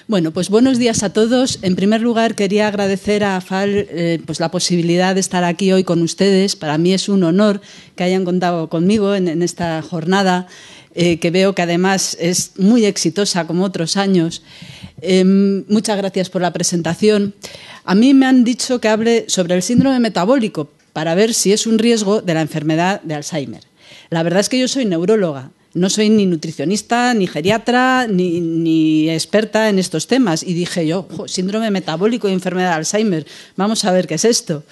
Bueno, pues buenos días a todos. En primer lugar, quería agradecer a AFAL pues la posibilidad de estar aquí hoy con ustedes. Para mí es un honor que hayan contado conmigo en esta jornada, que veo que además es muy exitosa como otros años. Muchas gracias por la presentación. A mí me han dicho que hable sobre el síndrome metabólico para ver si es un riesgo de la enfermedad de Alzheimer. La verdad es que yo soy neuróloga. No soy ni nutricionista, ni geriatra, ni experta en estos temas. Y dije yo, síndrome metabólico y enfermedad de Alzheimer, vamos a ver qué es esto.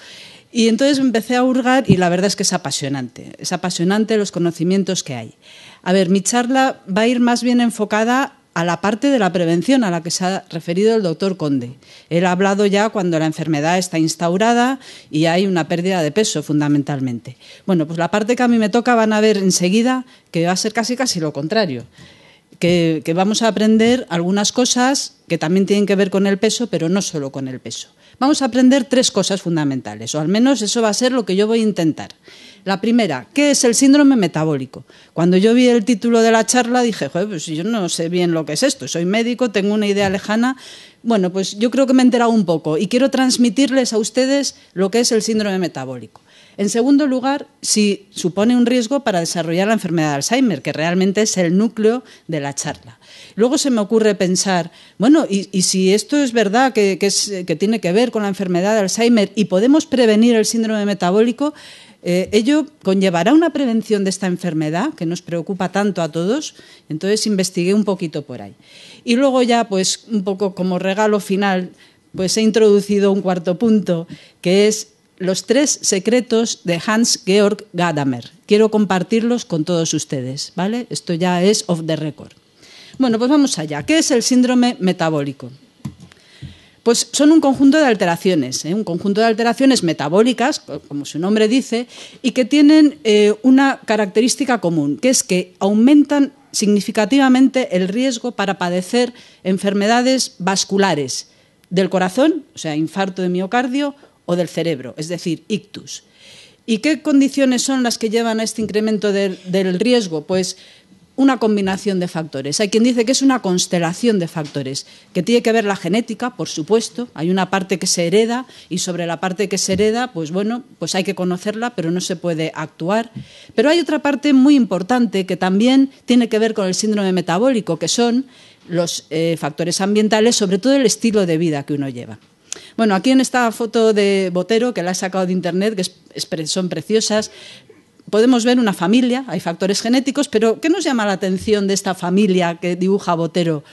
Y entonces empecé a hurgar y la verdad es que es apasionante los conocimientos que hay. A ver, mi charla va a ir más bien enfocada a la parte de la prevención a la que se ha referido el doctor Conde. Él ha hablado ya cuando la enfermedad está instaurada y hay una pérdida de peso, fundamentalmente. Bueno, pues la parte que a mí me toca van a ver enseguida que va a ser casi lo contrario, que vamos a aprender algunas cosas que también tienen que ver con el peso, pero no solo con el peso. Vamos a aprender 3 cosas fundamentales, o al menos eso va a ser lo que yo voy a intentar. La primera, ¿qué es el síndrome metabólico? Cuando yo vi el título de la charla dije, joder, pues yo no sé bien lo que es esto, soy médico, tengo una idea lejana. Bueno, pues yo creo que me he enterado un poco y quiero transmitirles a ustedes lo que es el síndrome metabólico. En segundo lugar, si supone un riesgo para desarrollar la enfermedad de Alzheimer, que realmente es el núcleo de la charla. Luego se me ocurre pensar, bueno, y si esto es verdad que tiene que ver con la enfermedad de Alzheimer y podemos prevenir el síndrome metabólico, ello conllevará una prevención de esta enfermedad que nos preocupa tanto a todos. Entonces investigué un poquito por ahí. Y luego ya, pues un poco como regalo final, pues he introducido un cuarto punto, que es los 3 secretos de Hans-Georg Gadamer. Quiero compartirlos con todos ustedes, ¿vale? Esto ya es off the record. Bueno, pues vamos allá. ¿Qué es el síndrome metabólico? Pues son un conjunto de alteraciones, un conjunto de alteraciones metabólicas, como su nombre dice, y que tienen una característica común, que es que aumentan significativamente el riesgo para padecer enfermedades vasculares del corazón, o sea, infarto de miocardio, o del cerebro, es decir, ictus. ¿Y qué condiciones son las que llevan a este incremento del riesgo? Pues una combinación de factores. Hay quien dice que es una constelación de factores, que tiene que ver la genética, por supuesto. Hay una parte que se hereda y sobre la parte que se hereda, pues bueno, pues hay que conocerla, pero no se puede actuar. Pero hay otra parte muy importante que también tiene que ver con el síndrome metabólico, que son los factores ambientales, sobre todo el estilo de vida que uno lleva. Bueno, aquí en esta foto de Botero, que la he sacado de internet, que son preciosas, podemos ver una familia, hay factores genéticos, pero ¿qué nos llama la atención de esta familia que dibuja Botero?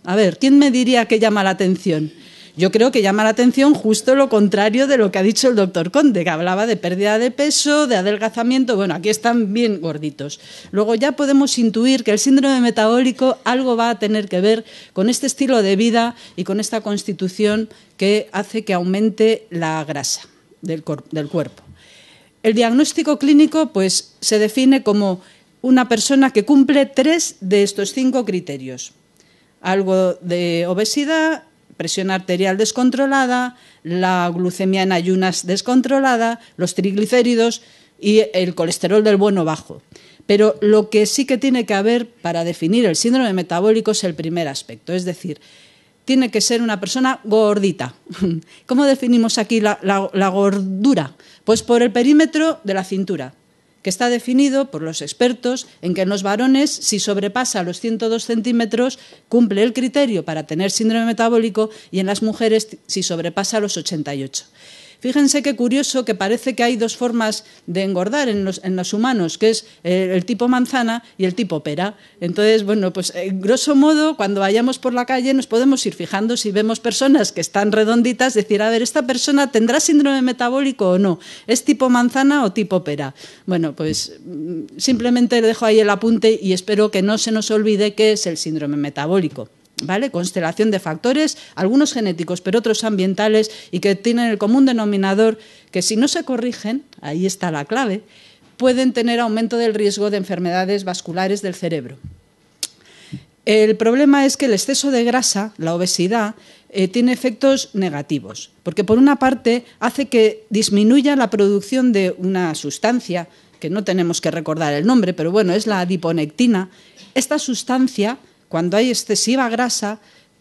A ver, ¿quién me diría que llama la atención? Yo creo que llama la atención justo lo contrario de lo que ha dicho el doctor Conde, que hablaba de pérdida de peso, de adelgazamiento. Bueno, aquí están bien gorditos. Luego ya podemos intuir que el síndrome metabólico algo va a tener que ver con este estilo de vida y con esta constitución que hace que aumente la grasa del cuerpo. El diagnóstico clínico pues, se define como una persona que cumple 3 de estos 5 criterios. Algo de obesidad, presión arterial descontrolada, la glucemia en ayunas descontrolada, los triglicéridos y el colesterol del bueno bajo. Pero lo que sí que tiene que haber para definir el síndrome metabólico es el primer aspecto, es decir, tiene que ser una persona gordita. ¿Cómo definimos aquí la gordura? Pues por el perímetro de la cintura, que está definido por los expertos en que en los varones, si sobrepasa los 102 centímetros, cumple el criterio para tener síndrome metabólico, y en las mujeres, si sobrepasa los 88. Fíjense qué curioso que parece que hay 2 formas de engordar en los humanos, que es el tipo manzana y el tipo pera. Entonces, bueno, pues grosso modo, cuando vayamos por la calle nos podemos ir fijando si vemos personas que están redonditas, decir, a ver, ¿esta persona tendrá síndrome metabólico o no? ¿Es tipo manzana o tipo pera? Bueno, pues simplemente le dejo ahí el apunte y espero que no se nos olvide qué es el síndrome metabólico. ¿Vale? Constelación de factores, algunos genéticos, pero otros ambientales, y que tienen el común denominador que si no se corrigen, ahí está la clave, pueden tener aumento del riesgo de enfermedades vasculares del cerebro. El problema es que el exceso de grasa, la obesidad, tiene efectos negativos, porque por una parte hace que disminuya la producción de una sustancia, que no tenemos que recordar el nombre, pero bueno, es la adiponectina. Esta sustancia, cuando hay excesiva grasa,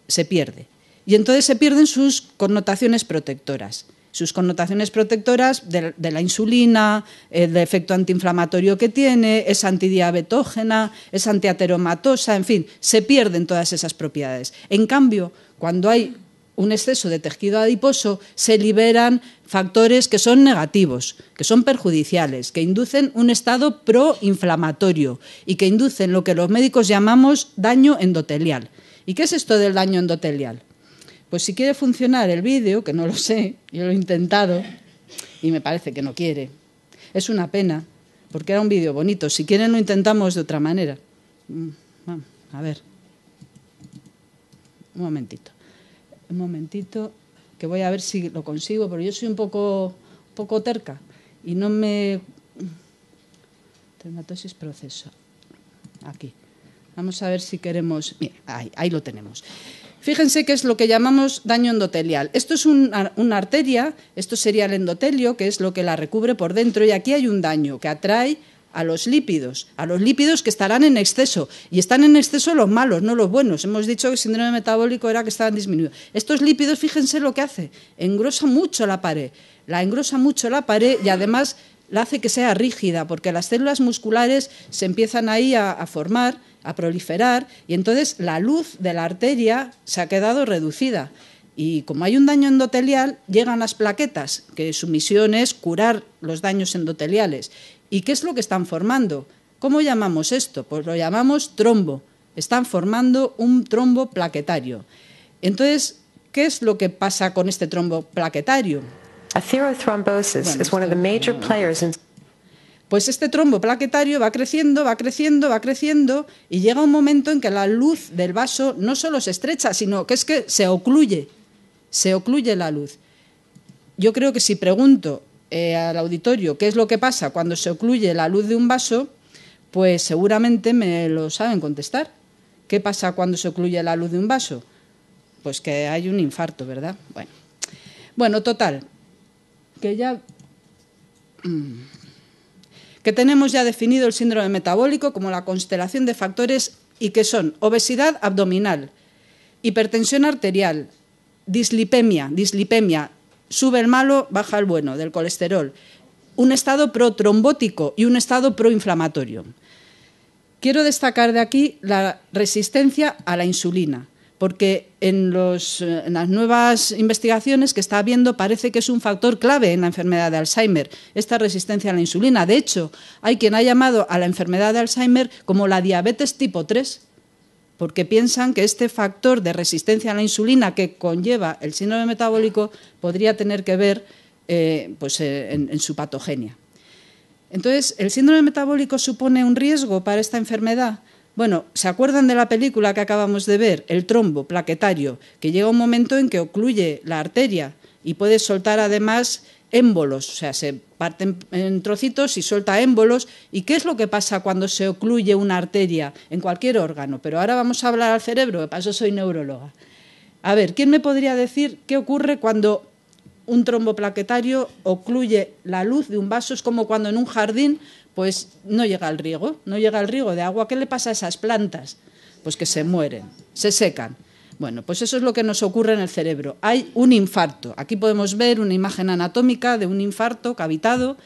se pierde. Y entonces se pierden sus connotaciones protectoras. Sus connotaciones protectoras de la insulina, del efecto antiinflamatorio que tiene, es antidiabetógena, es antiateromatosa, en fin, se pierden todas esas propiedades. En cambio, cuando hay un exceso de tejido adiposo, se liberan factores que son negativos, que son perjudiciales, que inducen un estado proinflamatorio y que inducen lo que los médicos llamamos daño endotelial. ¿Y qué es esto del daño endotelial? Pues si quiere funcionar el vídeo, que no lo sé, yo lo he intentado y me parece que no quiere. Es una pena, porque era un vídeo bonito. Si quieren lo intentamos de otra manera. A ver. Un momentito, que voy a ver si lo consigo, pero yo soy un poco terca y no me... Dermatosis proceso. Aquí. Vamos a ver si queremos... Mira, ahí lo tenemos. Fíjense qué es lo que llamamos daño endotelial. Esto es una arteria, esto sería el endotelio, que es lo que la recubre por dentro, y aquí hay un daño que atrae a los lípidos que estarán en exceso, y están en exceso los malos, no los buenos. Hemos dicho que el síndrome metabólico era que estaban disminuidos. Estos lípidos, fíjense lo que hace, engrosa mucho la pared, y además la hace que sea rígida, porque las células musculares se empiezan ahí a formar, a proliferar, y entonces la luz de la arteria se ha quedado reducida. Y como hay un daño endotelial, llegan las plaquetas, que su misión es curar los daños endoteliales. ¿Y qué es lo que están formando? ¿Cómo llamamos esto? Pues lo llamamos trombo. Están formando un trombo plaquetario. Entonces, ¿qué es lo que pasa con este trombo plaquetario? Atherothrombosis is one of the major players in... Pues este trombo plaquetario va creciendo y llega un momento en que la luz del vaso no solo se estrecha, sino que se ocluye la luz. Yo creo que si pregunto al auditorio qué es lo que pasa cuando se ocluye la luz de un vaso, pues seguramente me lo saben contestar. ¿Qué pasa cuando se ocluye la luz de un vaso? Pues que hay un infarto, ¿verdad? Bueno, total, que tenemos ya definido el síndrome metabólico como la constelación de factores y que son obesidad abdominal, hipertensión arterial, dislipemia, sube el malo, baja el bueno, del colesterol, un estado protrombótico y un estado proinflamatorio. Quiero destacar de aquí la resistencia a la insulina, porque en las nuevas investigaciones que está habiendo parece que es un factor clave en la enfermedad de Alzheimer, esta resistencia a la insulina. De hecho, hay quien ha llamado a la enfermedad de Alzheimer como la diabetes tipo 3, porque piensan que este factor de resistencia a la insulina que conlleva el síndrome metabólico podría tener que ver en su patogenia. Entonces, ¿el síndrome metabólico supone un riesgo para esta enfermedad? Bueno, ¿se acuerdan de la película que acabamos de ver, el trombo plaquetario, que llega un momento en que ocluye la arteria y puede soltar además émbolos, o sea, se parten en trocitos y suelta émbolos? ¿Y qué es lo que pasa cuando se ocluye una arteria en cualquier órgano? Pero ahora vamos a hablar al cerebro, que para eso soy neuróloga. A ver, ¿quién me podría decir qué ocurre cuando un trombo plaquetario ocluye la luz de un vaso? Es como cuando en un jardín pues no llega el riego de agua. ¿Qué le pasa a esas plantas? Pues que se mueren, se secan. Bueno, pues eso es lo que nos ocurre en el cerebro. Hay un infarto. Aquí podemos ver una imagen anatómica de un infarto cavitado.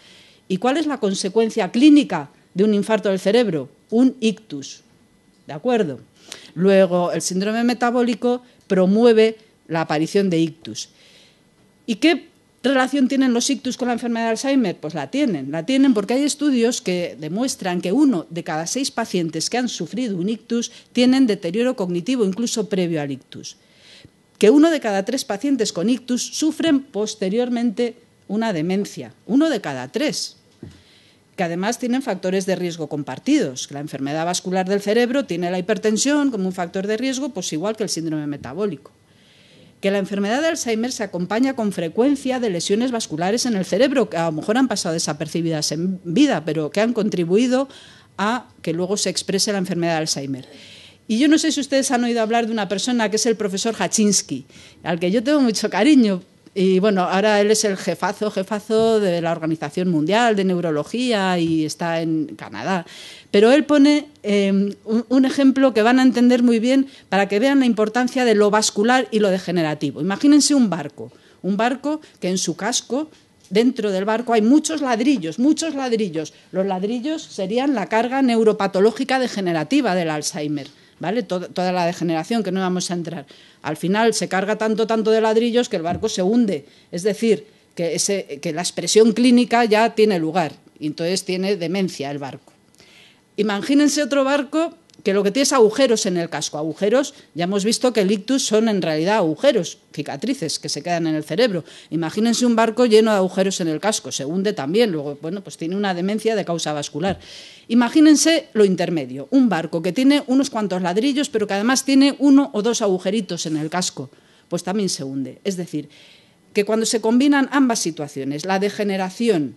¿Y cuál es la consecuencia clínica de un infarto del cerebro? Un ictus. ¿De acuerdo? Luego, el síndrome metabólico promueve la aparición de ictus. ¿Y qué relación tienen los ictus con la enfermedad de Alzheimer? Pues la tienen porque hay estudios que demuestran que 1 de cada 6 pacientes que han sufrido un ictus tienen deterioro cognitivo, incluso previo al ictus. Que 1 de cada 3 pacientes con ictus sufren posteriormente una demencia, 1 de cada 3. Que además tienen factores de riesgo compartidos. La enfermedad vascular del cerebro tiene la hipertensión como un factor de riesgo, pues igual que el síndrome metabólico. Que la enfermedad de Alzheimer se acompaña con frecuencia de lesiones vasculares en el cerebro, que a lo mejor han pasado desapercibidas en vida, pero que han contribuido a que luego se exprese la enfermedad de Alzheimer. Y yo no sé si ustedes han oído hablar de una persona que es el profesor Hachinsky, al que yo tengo mucho cariño. Y bueno, ahora él es el jefazo de la Organización Mundial de Neurología y está en Canadá. Pero él pone un ejemplo que van a entender muy bien para que vean la importancia de lo vascular y lo degenerativo. Imagínense un barco que en su casco, dentro del barco, hay muchos ladrillos. Los ladrillos serían la carga neuropatológica degenerativa del Alzheimer, ¿vale? Toda la degeneración, que no vamos a entrar. Al final se carga tanto de ladrillos que el barco se hunde. Es decir, que la expresión clínica ya tiene lugar y entonces tiene demencia el barco. Imagínense otro barco que lo que tiene es agujeros en el casco. Agujeros, ya hemos visto que el ictus son en realidad agujeros, cicatrices que se quedan en el cerebro. Imagínense un barco lleno de agujeros en el casco, se hunde también, luego, bueno, pues tiene una demencia de causa vascular. Imagínense lo intermedio, un barco que tiene unos cuantos ladrillos, pero que además tiene 1 o 2 agujeritos en el casco, pues también se hunde. Es decir, que cuando se combinan ambas situaciones, la degeneración,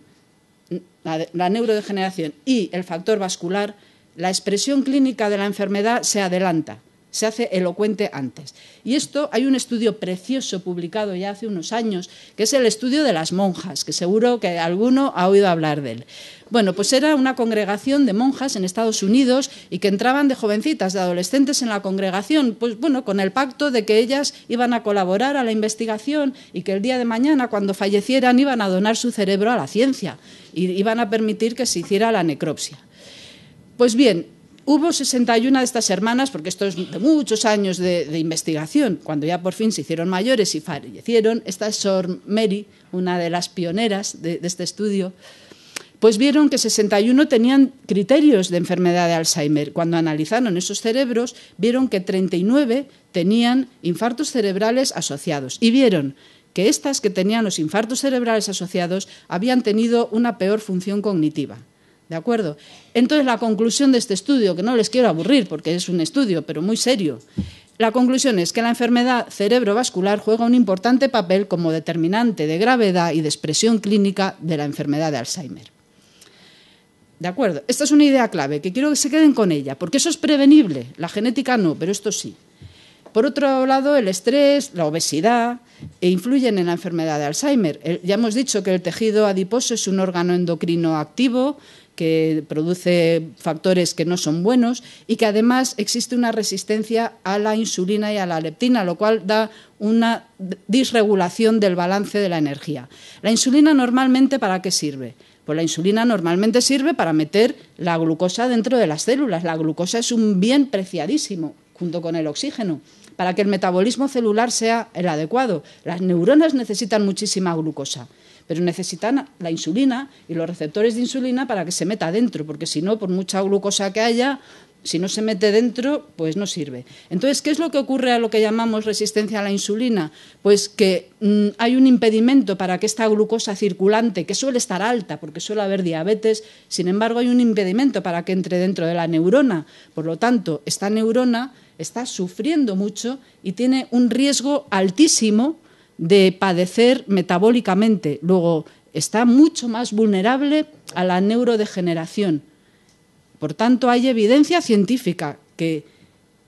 la neurodegeneración y el factor vascular, la expresión clínica de la enfermedad se adelanta, se hace elocuente antes. Y esto, hay un estudio precioso publicado ya hace unos años, que es el estudio de las monjas, que seguro que alguno ha oído hablar de él. Bueno, pues era una congregación de monjas en Estados Unidos y que entraban de jovencitas, de adolescentes en la congregación, pues bueno, con el pacto de que ellas iban a colaborar a la investigación y que el día de mañana, cuando fallecieran, iban a donar su cerebro a la ciencia y iban a permitir que se hiciera la necropsia. Pues bien, hubo 61 de estas hermanas, porque esto es de muchos años de investigación, cuando ya por fin se hicieron mayores y fallecieron. Esta es Sor Mary, una de las pioneras de este estudio. Pues vieron que 61 tenían criterios de enfermedad de Alzheimer. Cuando analizaron esos cerebros, vieron que 39 tenían infartos cerebrales asociados y vieron que estas que tenían los infartos cerebrales asociados habían tenido una peor función cognitiva. ¿De acuerdo? Entonces, la conclusión de este estudio, que no les quiero aburrir porque es un estudio, pero muy serio, la conclusión es que la enfermedad cerebrovascular juega un importante papel como determinante de gravedad y de expresión clínica de la enfermedad de Alzheimer. ¿De acuerdo? Esta es una idea clave, que quiero que se queden con ella, porque eso es prevenible, la genética no, pero esto sí. Por otro lado, el estrés, la obesidad influyen en la enfermedad de Alzheimer. Ya hemos dicho que el tejido adiposo es un órgano endocrino activo que produce factores que no son buenos y que además existe una resistencia a la insulina y a la leptina, lo cual da una disregulación del balance de la energía. La insulina normalmente, ¿para qué sirve? Pues la insulina normalmente sirve para meter la glucosa dentro de las células. La glucosa es un bien preciadísimo, junto con el oxígeno, para que el metabolismo celular sea el adecuado. Las neuronas necesitan muchísima glucosa, pero necesitan la insulina y los receptores de insulina para que se meta dentro, porque si no, por mucha glucosa que haya, si no se mete dentro, pues no sirve. Entonces, ¿qué es lo que ocurre a lo que llamamos resistencia a la insulina? Pues que hay un impedimento para que esta glucosa circulante, que suele estar alta porque suele haber diabetes, sin embargo hay un impedimento para que entre dentro de la neurona. Por lo tanto, esta neurona está sufriendo mucho y tiene un riesgo altísimo de padecer metabólicamente. Luego, está mucho más vulnerable a la neurodegeneración. Por tanto, hay evidencia científica que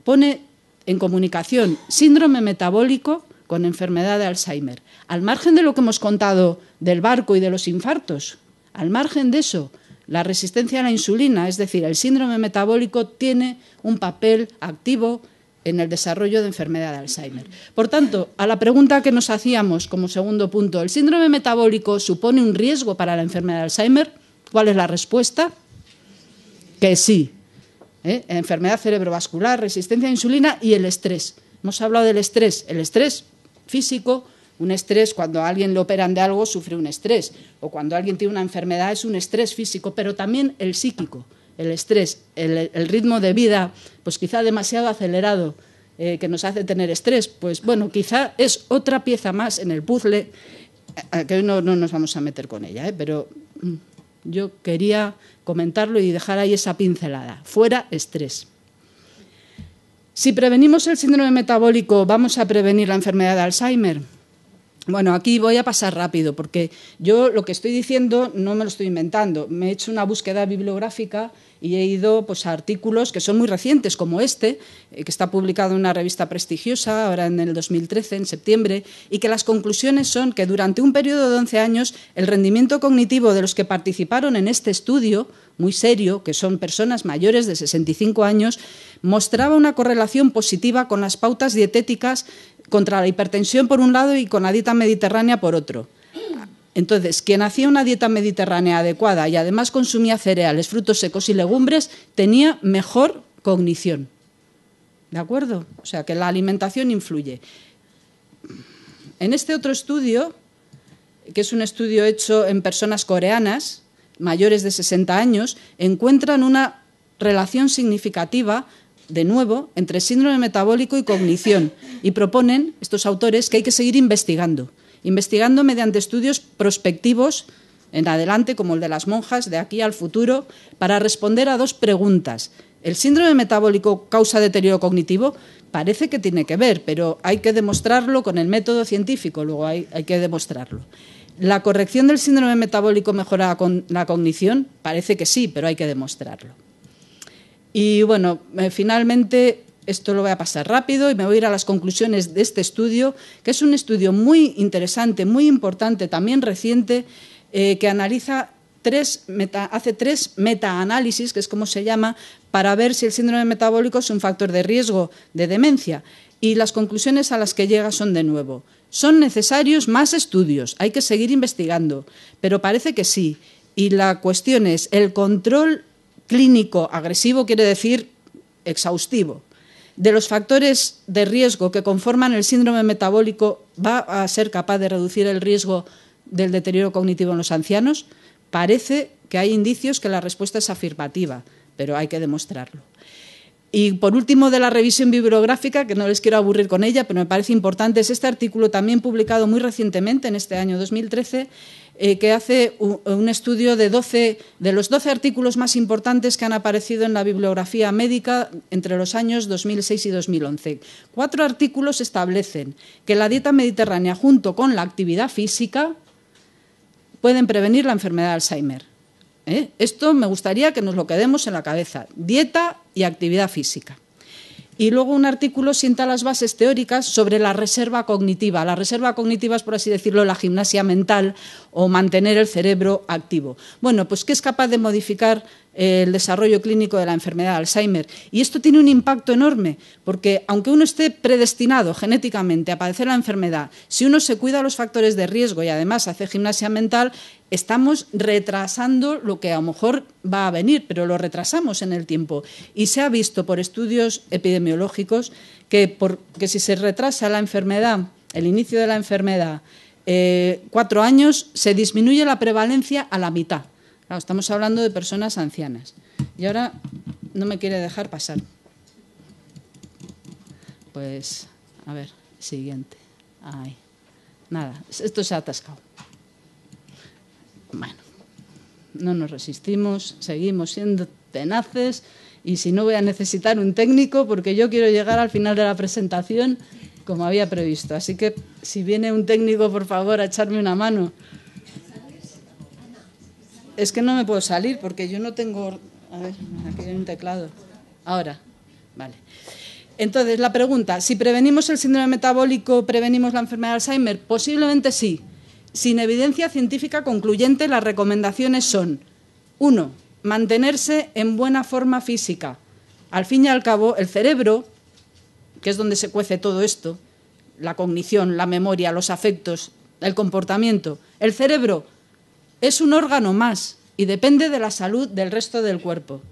pone en comunicación síndrome metabólico con enfermedad de Alzheimer. Al margen de lo que hemos contado del barco y de los infartos, al margen de eso, la resistencia a la insulina, es decir, el síndrome metabólico, tiene un papel activo en el desarrollo de enfermedad de Alzheimer. Por tanto, a la pregunta que nos hacíamos como segundo punto, ¿el síndrome metabólico supone un riesgo para la enfermedad de Alzheimer? ¿Cuál es la respuesta? Que sí. Enfermedad cerebrovascular, resistencia a la insulina y el estrés. Hemos hablado del estrés. El estrés físico, un estrés, cuando a alguien le operan de algo, sufre un estrés. O cuando alguien tiene una enfermedad, es un estrés físico, pero también el psíquico. El estrés, el ritmo de vida, pues quizá demasiado acelerado, que nos hace tener estrés, pues bueno, quizá es otra pieza más en el puzzle, que hoy no nos vamos a meter con ella, pero yo quería comentarlo y dejar ahí esa pincelada. Fuera estrés. Si prevenimos el síndrome metabólico, ¿vamos a prevenir la enfermedad de Alzheimer? Bueno, aquí voy a pasar rápido, porque yo lo que estoy diciendo no me lo estoy inventando. Me he hecho una búsqueda bibliográfica y he ido pues, a artículos que son muy recientes, como este, que está publicado en una revista prestigiosa, ahora en el 2013, en septiembre, y que las conclusiones son que durante un periodo de 11 años el rendimiento cognitivo de los que participaron en este estudio, muy serio, que son personas mayores de 65 años, mostraba una correlación positiva con las pautas dietéticas contra la hipertensión por un lado y con la dieta mediterránea por otro. Entonces, quien hacía una dieta mediterránea adecuada y además consumía cereales, frutos secos y legumbres, tenía mejor cognición. ¿De acuerdo? O sea, que la alimentación influye. En este otro estudio, que es un estudio hecho en personas coreanas, mayores de 60 años, encuentran una relación significativa, de nuevo, entre síndrome metabólico y cognición, y proponen, estos autores, que hay que seguir investigando mediante estudios prospectivos en adelante, como el de las monjas, de aquí al futuro, para responder a dos preguntas. ¿El síndrome metabólico causa deterioro cognitivo? Parece que tiene que ver, pero hay que demostrarlo con el método científico, luego hay que demostrarlo. ¿La corrección del síndrome metabólico mejora la cognición? Parece que sí, pero hay que demostrarlo. Y bueno, finalmente, esto lo voy a pasar rápido y me voy a ir a las conclusiones de este estudio, que es un estudio muy interesante, muy importante, también reciente, que analiza hace tres metaanálisis, que es como se llama, para ver si el síndrome metabólico es un factor de riesgo de demencia. Y las conclusiones a las que llega son, de nuevo, son necesarios más estudios, hay que seguir investigando, pero parece que sí. Y la cuestión es, el control clínico agresivo quiere decir exhaustivo de los factores de riesgo que conforman el síndrome metabólico va a ser capaz de reducir el riesgo del deterioro cognitivo en los ancianos. Parece que hay indicios que la respuesta es afirmativa, pero hay que demostrarlo. Y por último, de la revisión bibliográfica, que no les quiero aburrir con ella, pero me parece importante, es este artículo también publicado muy recientemente, en este año 2013, que hace un estudio de los 12 artículos más importantes que han aparecido en la bibliografía médica entre los años 2006 y 2011. 4 artículos establecen que la dieta mediterránea junto con la actividad física pueden prevenir la enfermedad de Alzheimer. Esto me gustaría que nos lo quedemos en la cabeza, dieta y actividad física. Y luego un artículo sienta las bases teóricas sobre la reserva cognitiva. La reserva cognitiva es, por así decirlo, la gimnasia mental o mantener el cerebro activo. Bueno, pues que es capaz de modificar el desarrollo clínico de la enfermedad de Alzheimer. Y esto tiene un impacto enorme, porque aunque uno esté predestinado genéticamente a padecer la enfermedad, si uno se cuida los factores de riesgo y además hace gimnasia mental, estamos retrasando lo que a lo mejor va a venir, pero lo retrasamos en el tiempo. Y se ha visto por estudios epidemiológicos que si se retrasa la enfermedad, el inicio de la enfermedad, 4 años, se disminuye la prevalencia a la mitad. Claro, estamos hablando de personas ancianas. Y ahora no me quiere dejar pasar. Pues, a ver, siguiente. Ay, nada, esto se ha atascado. Bueno, no nos resistimos, seguimos siendo tenaces y si no voy a necesitar un técnico porque yo quiero llegar al final de la presentación como había previsto. Así que si viene un técnico, por favor, a echarme una mano. Es que no me puedo salir porque yo no tengo... A ver, aquí hay un teclado. Ahora, vale. Entonces, la pregunta, ¿si prevenimos el síndrome metabólico, prevenimos la enfermedad de Alzheimer? Posiblemente sí. Sin evidencia científica concluyente, las recomendaciones son: 1. Mantenerse en buena forma física. Al fin y al cabo, el cerebro, que es donde se cuece todo esto, la cognición, la memoria, los afectos, el comportamiento, el cerebro es un órgano más y depende de la salud del resto del cuerpo.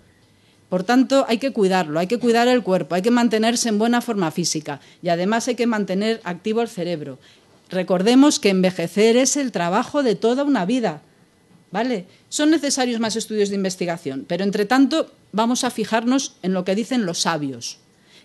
Por tanto, hay que cuidarlo, hay que cuidar el cuerpo, hay que mantenerse en buena forma física y además hay que mantener activo el cerebro. Recordemos que envejecer es el trabajo de toda una vida, ¿vale? Son necesarios más estudios de investigación, pero entre tanto vamos a fijarnos en lo que dicen los sabios.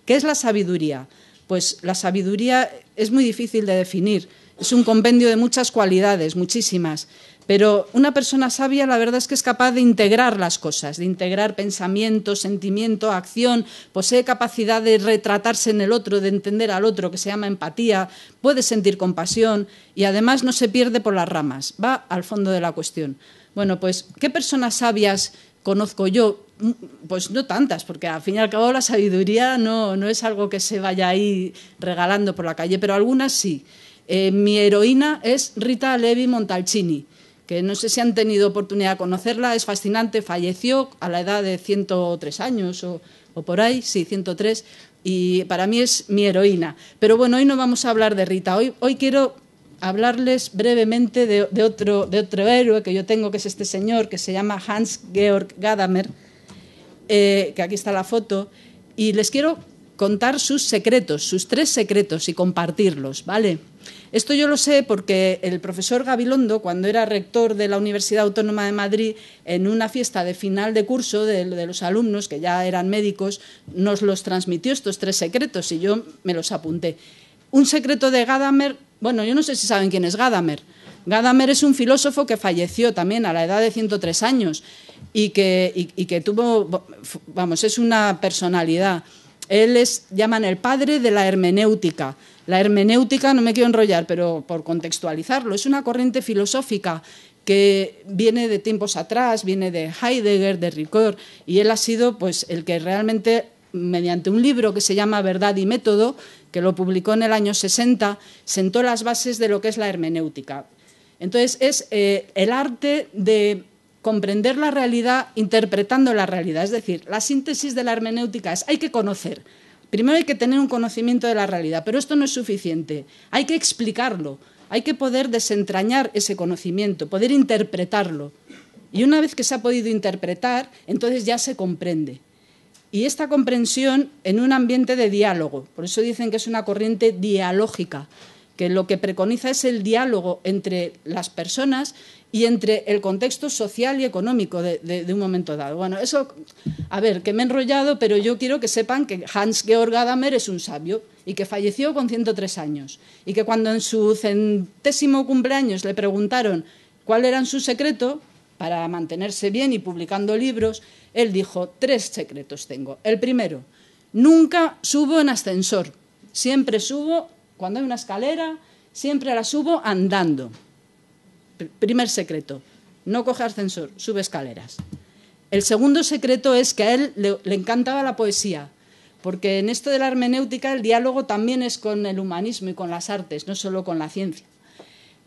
¿Qué es la sabiduría? Pues la sabiduría es muy difícil de definir, es un compendio de muchas cualidades, muchísimas, Pero una persona sabia, la verdad es que es capaz de integrar las cosas, de integrar pensamiento, sentimiento, acción, posee capacidad de retratarse en el otro, de entender al otro, que se llama empatía, puede sentir compasión y además no se pierde por las ramas, va al fondo de la cuestión. Bueno, pues, ¿qué personas sabias conozco yo? Pues no tantas, porque al fin y al cabo la sabiduría no es algo que se vaya ahí regalando por la calle, pero algunas sí. Mi heroína es Rita Levi Montalcini, que no sé si han tenido oportunidad de conocerla, es fascinante, falleció a la edad de 103 años o por ahí, sí, 103, y para mí es mi heroína. Pero bueno, hoy no vamos a hablar de Rita, hoy quiero hablarles brevemente de otro héroe que yo tengo, que es este señor, que se llama Hans-Georg Gadamer, que aquí está la foto, y les quiero contar sus secretos, sus 3 secretos y compartirlos, ¿vale? Esto yo lo sé porque el profesor Gabilondo, cuando era rector de la Universidad Autónoma de Madrid, en una fiesta de final de curso de los alumnos, que ya eran médicos, nos los transmitió estos 3 secretos y yo me los apunté. Un secreto de Gadamer, bueno, yo no sé si saben quién es Gadamer. Gadamer es un filósofo que falleció también a la edad de 103 años y que tuvo, vamos, es una personalidad. Él llaman el padre de la hermenéutica. La hermenéutica, no me quiero enrollar, pero por contextualizarlo, es una corriente filosófica que viene de tiempos atrás, viene de Heidegger, de Ricoeur, y él ha sido pues, el que realmente, mediante un libro que se llama Verdad y Método, que lo publicó en el año 60, sentó las bases de lo que es la hermenéutica. Entonces, es el arte de comprender la realidad interpretando la realidad. Es decir, la síntesis de la hermenéutica es hay que conocer. Primero hay que tener un conocimiento de la realidad, pero esto no es suficiente. Hay que explicarlo, hay que poder desentrañar ese conocimiento, poder interpretarlo. Y una vez que se ha podido interpretar, entonces ya se comprende. Y esta comprensión en un ambiente de diálogo, por eso dicen que es una corriente dialógica, que lo que preconiza es el diálogo entre las personas y entre el contexto social y económico de un momento dado. Bueno, eso, a ver, que me he enrollado, pero yo quiero que sepan que Hans-Georg Gadamer es un sabio y que falleció con 103 años y que cuando en su 100º cumpleaños le preguntaron cuál era su secreto para mantenerse bien y publicando libros, él dijo, 3 secretos tengo. El primero, nunca subo en ascensor, siempre subo, cuando hay una escalera, siempre la subo andando. Primer secreto, no coge ascensor, sube escaleras. El segundo secreto es que a él le encantaba la poesía, porque en esto de la hermenéutica el diálogo también es con el humanismo y con las artes, no solo con la ciencia.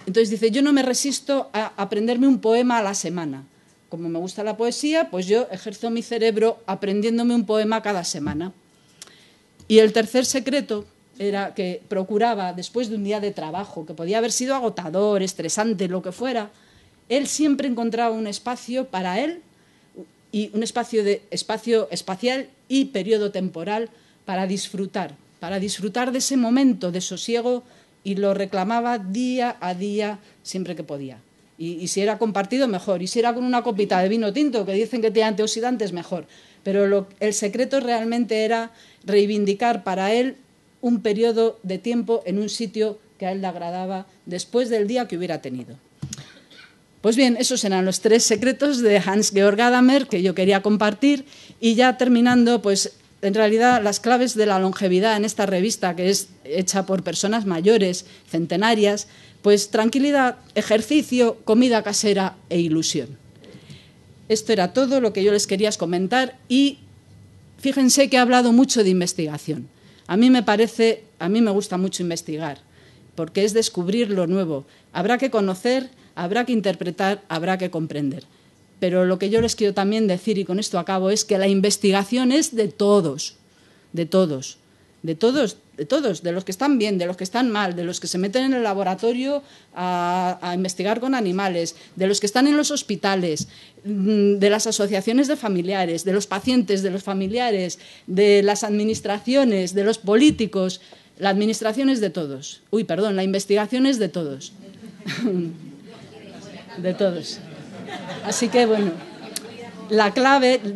Entonces dice, yo no me resisto a aprenderme un poema a la semana. Como me gusta la poesía, pues yo ejerzo mi cerebro aprendiéndome un poema cada semana. Y el tercer secreto era que procuraba, después de un día de trabajo, que podía haber sido agotador, estresante, lo que fuera, él siempre encontraba un espacio para él, y un espacio espacial y periodo temporal para disfrutar de ese momento de sosiego, y lo reclamaba día a día siempre que podía. Y si era compartido, mejor. Y si era con una copita de vino tinto, que dicen que tiene antioxidantes, mejor. Pero el secreto realmente era reivindicar para él un periodo de tiempo en un sitio que a él le agradaba después del día que hubiera tenido. Pues bien, esos eran los 3 secretos de Hans-Georg Gadamer que yo quería compartir. Y ya terminando, pues en realidad las claves de la longevidad en esta revista, que es hecha por personas mayores, centenarias, pues tranquilidad, ejercicio, comida casera e ilusión. Esto era todo lo que yo les quería comentar y fíjense que he hablado mucho de investigación. A mí me gusta mucho investigar, porque es descubrir lo nuevo. Habrá que conocer, habrá que interpretar, habrá que comprender. Pero lo que yo les quiero también decir, y con esto acabo, es que la investigación es de todos, de todos, de todos, de todos, de los que están bien, de los que están mal, de los que se meten en el laboratorio a investigar con animales, de los que están en los hospitales, de las asociaciones de familiares, de los pacientes, de los familiares, de las administraciones, de los políticos. La administración es de todos. La investigación es de todos. De todos. Así que, bueno,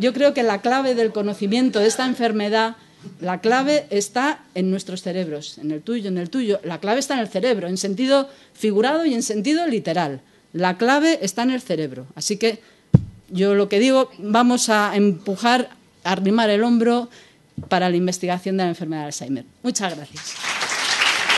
yo creo que la clave del conocimiento de esta enfermedad, la clave está en nuestros cerebros, en el tuyo, en el tuyo. La clave está en el cerebro, en sentido figurado y en sentido literal. La clave está en el cerebro. Así que yo lo que digo, vamos a empujar, a arrimar el hombro para la investigación de la enfermedad de Alzheimer. Muchas gracias.